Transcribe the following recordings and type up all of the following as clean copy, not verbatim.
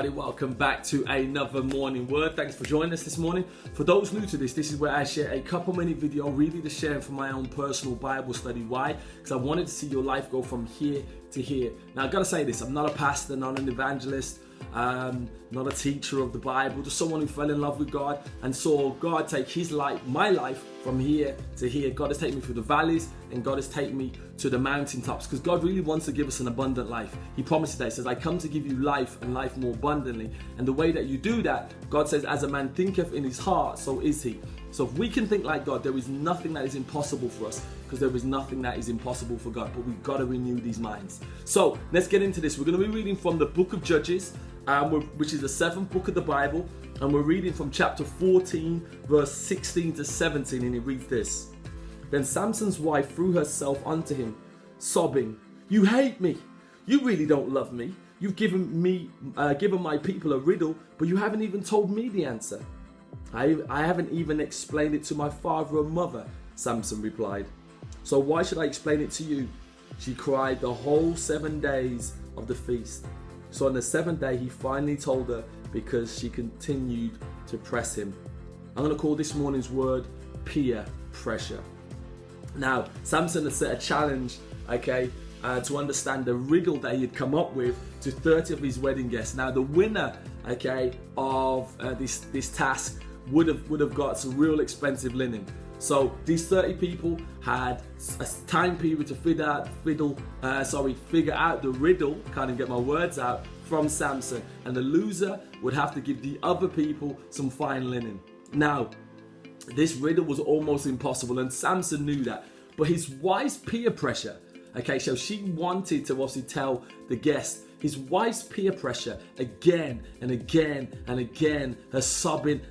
everybody, welcome back to another morning word. Thanks for joining us this morning. For those new to this is where I share a couple minute video really to share from my own personal Bible study. Why? Because I wanted to see your life go from here to here. Now I gotta say this, I'm not a pastor, not an evangelist, not a teacher of the Bible, just someone who fell in love with God and saw God take his life, my life, from here to here. God has taken me through the valleys and God has taken me to the mountaintops, because God really wants to give us an abundant life. He promises that. He says, I come to give you life and life more abundantly. And the way that you do that, God says, as a man thinketh in his heart, so is he. So if we can think like God, there is nothing that is impossible for us, because there is nothing that is impossible for God, but we've got to renew these minds. So let's get into this. We're going to be reading from the book of Judges, which is the seventh book of the Bible, and we're reading from chapter 14 verse 16 to 17, and it reads this. Then Samson's wife threw herself onto him, sobbing, "You hate me. You really don't love me. You've given my people a riddle, but you haven't even told me the answer." I haven't even explained it to my father or mother," Samson replied. "So why should I explain it to you?" She cried the whole 7 days of the feast. So on the seventh day, he finally told her, because she continued to press him. I'm going to call this morning's word peer pressure. Now, Samson had set a challenge, to understand the riddle that he had come up with to 30 of his wedding guests. Now, the winner, of this task would have got some real expensive linen. So these 30 people had a time period to figure out the riddle, can't even get my words out, from Samson. And the loser would have to give the other people some fine linen. Now, this riddle was almost impossible, and Samson knew that. But his wife's peer pressure, so she wanted to obviously tell the guest. His wife's peer pressure again and again and again, her sobbing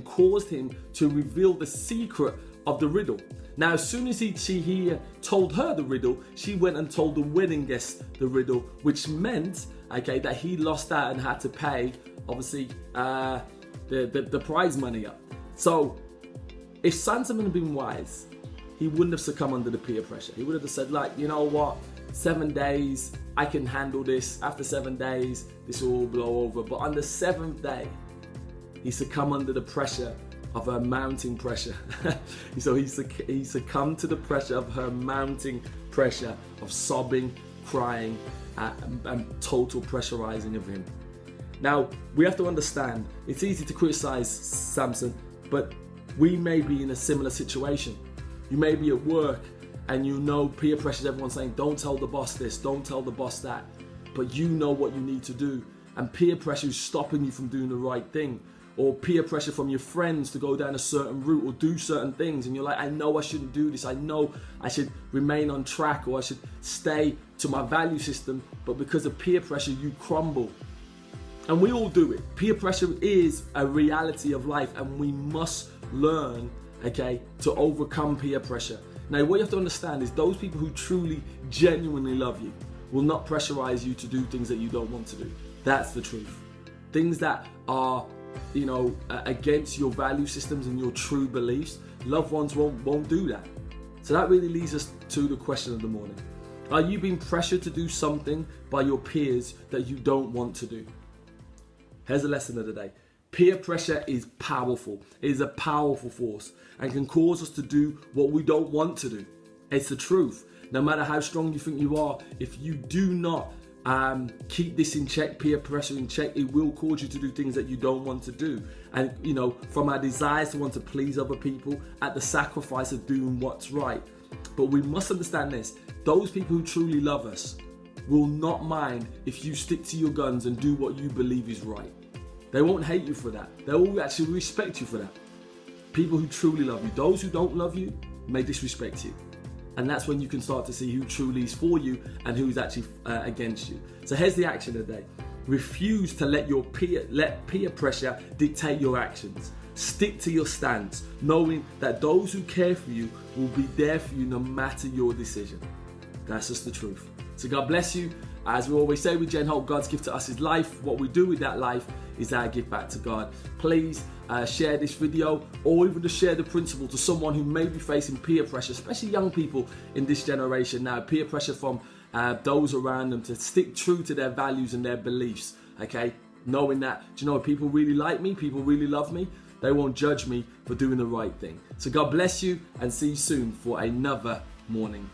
caused him to reveal the secret of the riddle. Now, as soon as he told her the riddle, she went and told the wedding guest the riddle, which meant that he lost out and had to pay, obviously, the prize money up. So, if Samson had been wise, he wouldn't have succumbed under the peer pressure. He would have said, you know what? 7 days, I can handle this. After 7 days, this will all blow over. But on the seventh day, he succumbed under the pressure of her mounting pressure. So he succumbed to the pressure of her mounting pressure of sobbing, crying, and total pressurizing of him. Now, we have to understand, it's easy to criticize Samson, but we may be in a similar situation. You may be at work, and you know peer pressure is everyone saying, don't tell the boss this, don't tell the boss that. But you know what you need to do. And peer pressure is stopping you from doing the right thing. Or peer pressure from your friends to go down a certain route or do certain things. And you're like, I know I shouldn't do this. I know I should remain on track, or I should stay to my value system. But because of peer pressure, you crumble. And we all do it. Peer pressure is a reality of life, and we must learn, to overcome peer pressure. Now, what you have to understand is those people who truly, genuinely love you will not pressurize you to do things that you don't want to do. That's the truth. Things that are, against your value systems and your true beliefs, loved ones won't do that. So that really leads us to the question of the morning. Are you being pressured to do something by your peers that you don't want to do? Here's the lesson of the day. Peer pressure is powerful. It is a powerful force and can cause us to do what we don't want to do. It's the truth. No matter how strong you think you are, if you do not keep this in check, peer pressure in check, it will cause you to do things that you don't want to do. And, from our desires to want to please other people at the sacrifice of doing what's right. But we must understand this. Those people who truly love us will not mind if you stick to your guns and do what you believe is right. They won't hate you for that. They will actually respect you for that. People who truly love you. Those who don't love you may disrespect you. And that's when you can start to see who truly is for you and who's actually against you. So here's the action of the day. Refuse to let peer pressure dictate your actions. Stick to your stance, knowing that those who care for you will be there for you no matter your decision. That's just the truth. So God bless you. As we always say with Jen Hope, God's gift to us is life. What we do with that life is our gift back to God. Please share this video, or even to share the principle to someone who may be facing peer pressure, especially young people in this generation now. Peer pressure from those around them to stick true to their values and their beliefs. knowing that, do you know, people really like me, people really love me, they won't judge me for doing the right thing. So God bless you, and see you soon for another morning.